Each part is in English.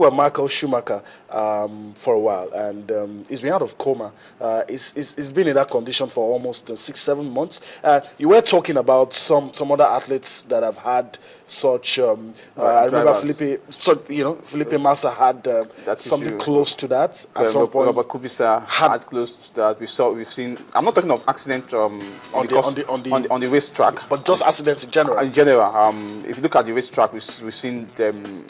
Well, Michael Schumacher for a while, and he's been out of coma. He's been in that condition for almost 6, 7 months. You were talking about some other athletes that have had such. I remember Drivers. Felipe Massa had That something issue. close to that at some point. Robert Kubica had close to that. We've seen. I'm not talking of accident On on the racetrack, but just accidents in general. in general. If you look at the racetrack, we've seen them.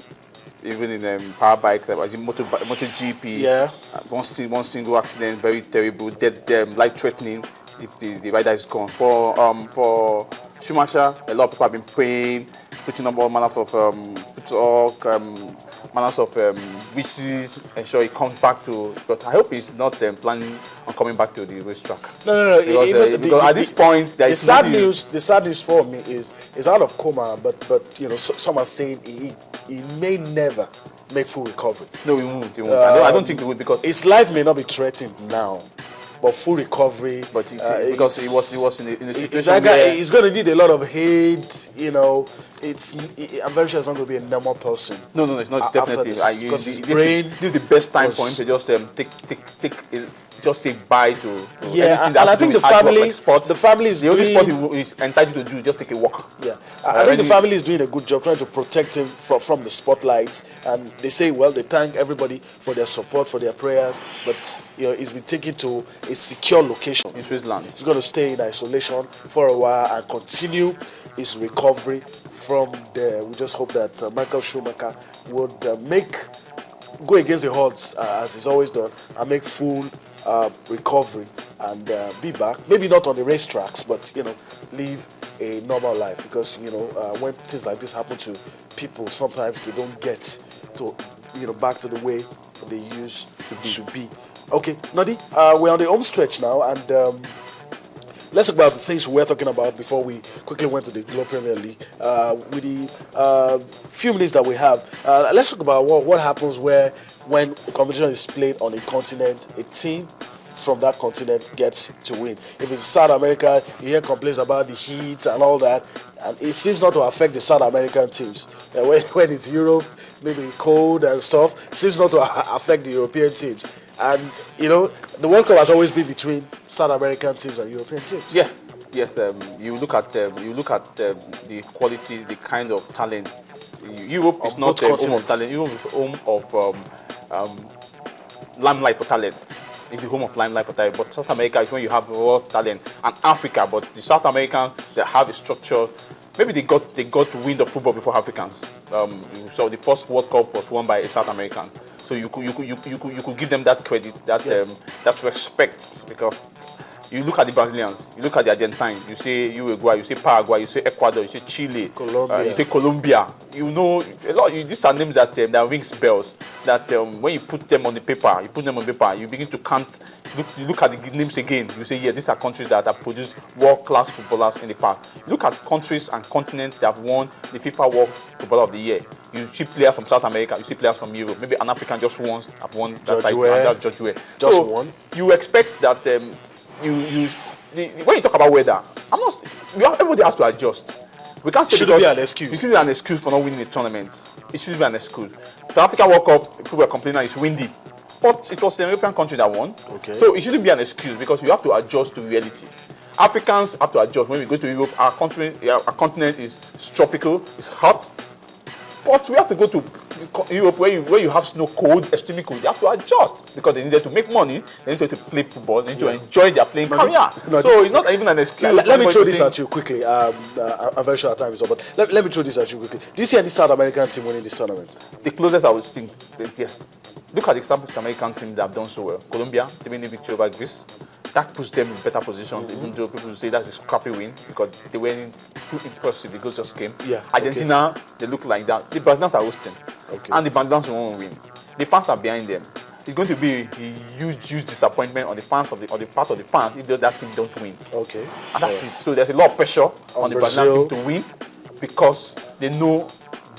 Even in power bikes, like MotoGP, Yeah. One single accident, very terrible, dead, life-threatening. If the rider is gone. For Schumacher, a lot of people have been praying, putting up all manners of wishes, ensure he comes back to. But I hope he's not planning on coming back to the racetrack. No. Because at this point, there the is sad nothing- news. The sad news for me is out of coma, but some are saying he may never make full recovery. No, he won't. I don't think he would because. His life may not be threatened now, but full recovery. But because he was in a situation that guy, where he's going to need a lot of hate. I'm very sure he's not going to be a normal person. No, it's not After definitely. this, because his brain This is the best time was- for him to just just say bye to Yeah, anything and that I has to think do the with hard work, family, like sport. the family is The only doing. sport he is entitled to do is just take a walk. Yeah, I think the Any- family is doing a good job trying to protect him from the spotlight. And they say, well, they thank everybody for their support, for their prayers. But he's been taken to a secure location. In Switzerland. He's going to stay in isolation for a while and continue his recovery from there. We just hope that Michael Schumacher would go against the odds as he's always done and make full recovery and be back. Maybe not on the racetracks, but live a normal life, because when things like this happen to people, sometimes they don't get to back to the way they used to be. Okay, Nadi, we're on the home stretch now, and let's talk about the things we were talking about before we quickly went to the Globe Premier League. With the few minutes that we have, let's talk about what happens when a competition is played on a continent, a team from that continent gets to win. If it's South America, you hear complaints about the heat and all that, and it seems not to affect the South American teams. When it's Europe, maybe cold and stuff, it seems not to affect the European teams. And the World Cup has always been between South American teams and European teams. Yeah. Yes. You look at the quality, the kind of talent. Europe is Of not both home of continents. talent. Europe is home of limelight for talent. It's the home of limelight for talent. But South America is when you have raw talent, and Africa. But the South Americans, they have a structure. Maybe they got wind of football before Africans. So the first World Cup was won by a South American. So you could give them that credit, that respect, because you look at the Brazilians, you look at the Argentines, you say Uruguay, you say Paraguay, you say Ecuador, you say Chile, Colombia. you say Colombia. A lot. These are names that rings bells. That when you put them on the paper, you begin to count. You look at the names again. You say, yeah, these are countries that have produced world-class footballers in the past. Look at countries and continents that have won the FIFA World Footballer of the Year. You see players from South America, you see players from Europe. Maybe an African just once have won that title, and that's George Weah. Just one. You expect that when you talk about weather, everybody has to adjust. We can't say Shouldn't because be an excuse. It shouldn't be an excuse for not winning a tournament. It should be an excuse. The African World Cup, people were complaining it's windy. But it was the European country that won. Okay. So it shouldn't be an excuse, because you have to adjust to reality. Africans have to adjust. When we go to Europe, our continent is tropical, it's hot. But we have to go to Europe where you have snow, cold, extremely cold. You have to adjust, because they needed to make money, they needed to play football, they need to enjoy their playing career. So it's not even an excuse. Let me for throw anybody this to at you quickly. I'm very sure our time is up, but let me throw this at you quickly. Do you see any South American team winning this tournament? The closest I would think, yes. Look at the South American teams that have done so well. Colombia, they win the victory over Greece. That puts them in better position, even though people say that's a scrappy win, because they went too impressive. The goals just came. Yeah, Argentina, they look like that. The Brazilians are hosting. Okay. And the Brazilians won't win. The fans are behind them. It's going to be a huge disappointment on the part of the fans if that team don't win. Okay. And that's it. So there's a lot of pressure on the Brazilian Brazil. team to win, because they know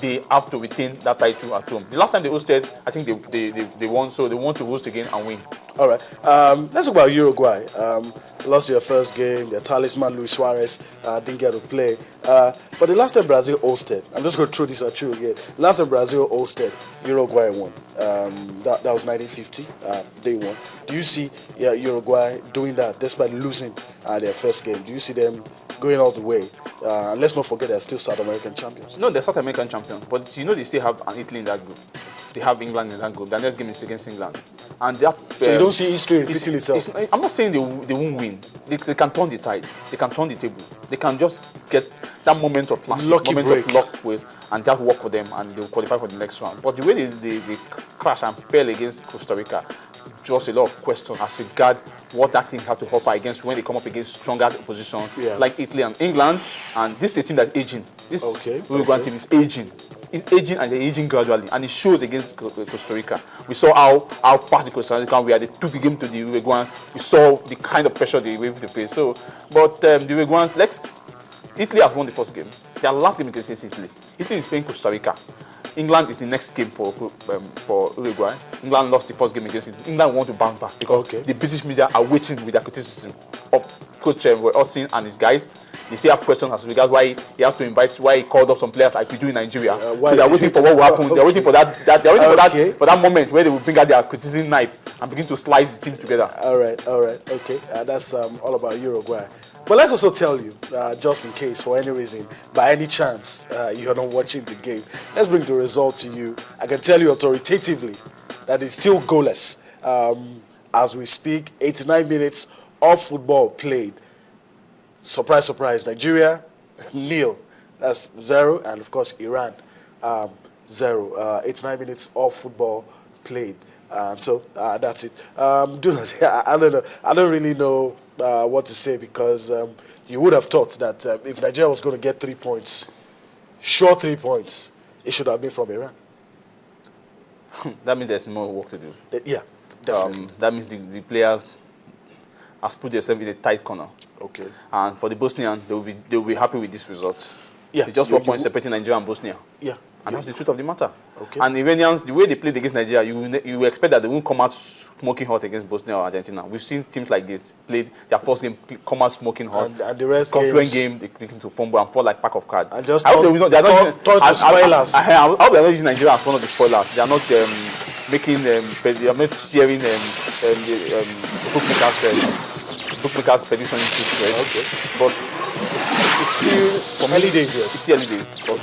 they have to retain that title at home. The last time they hosted, I think they won, so they want to host again and win. All right. Let's talk about Uruguay. Lost their first game. Their talisman Luis Suarez didn't get to play. But the last time Brazil hosted, I'm just going to throw this at you again. Last time Brazil hosted, Uruguay won. That was 1950. They won. Do you see Uruguay doing that despite losing their first game? Do you see them going all the way? And let's not forget they're still South American champions. No, they're South American champions, but you know they still have an Italy in that group. They have England in that group. Their next game is against England. And that, so you don't see history repeating itself? I'm not saying they won't win. They can turn the tide. They can turn the table. They can just get that moment of flash, moment break. of luck with, and just work for them, and they'll qualify for the next round. But the way they crash and fell against Costa Rica, just a lot of questions as regard what that team has to offer against when they come up against stronger opposition like Italy and England. And this is a team that's aging. This Uruguayan team is aging. It's aging and they're aging gradually, and it shows against Costa Rica. We saw how fast the Costa Rican were. They took the game to the Uruguayan. We saw the kind of pressure they were able to face. So, but the Uruguayans, Italy has won the first game. Their last game against Italy. Italy is playing Costa Rica. England is the next game for Uruguay. England lost the first game against it. England want to bounce back because the British media are waiting with their criticism of Coach Austin and his guys. They still have questions as regards why he has to invite, why he called up some players like we do in Nigeria. So they are waiting for what will happen. They are waiting for that moment where they will bring out their criticism knife and begin to slice the team together. All right, okay. That's all about Uruguay. But let's also tell you, just in case, for any reason, by any chance, you're not watching the game, let's bring the result to you. I can tell you authoritatively that it's still goalless. As we speak, 89 minutes of football played. Surprise, surprise, Nigeria, 0. That's 0. And of course, Iran, 0. 89 minutes of football played. So that's it. I don't know. I don't really know what to say because you would have thought that if Nigeria was going to get 3 points, sure 3 points, it should have been from Iran. That means there's more work to do. Yeah, definitely. That means the players has put themselves in a tight corner. Okay. And for the Bosnians, they will be happy with this result. Yeah. It's just 1 point separating Nigeria and Bosnia. Yeah. And that's the truth of the matter. Okay. And Iranians, the way they played against Nigeria, you expect that they won't come out smoking hot against Bosnia or Argentina. We've seen teams like this played their first game, come out smoking hot. And the rest game, they click into fumble and fall like pack of cards. And just I hope they're not spoilers. I hope they're not using Nigeria as one of the spoilers. They are not they are not sharing bookmakers prediction into it. Okay. But it's still early days yet. It's early days. But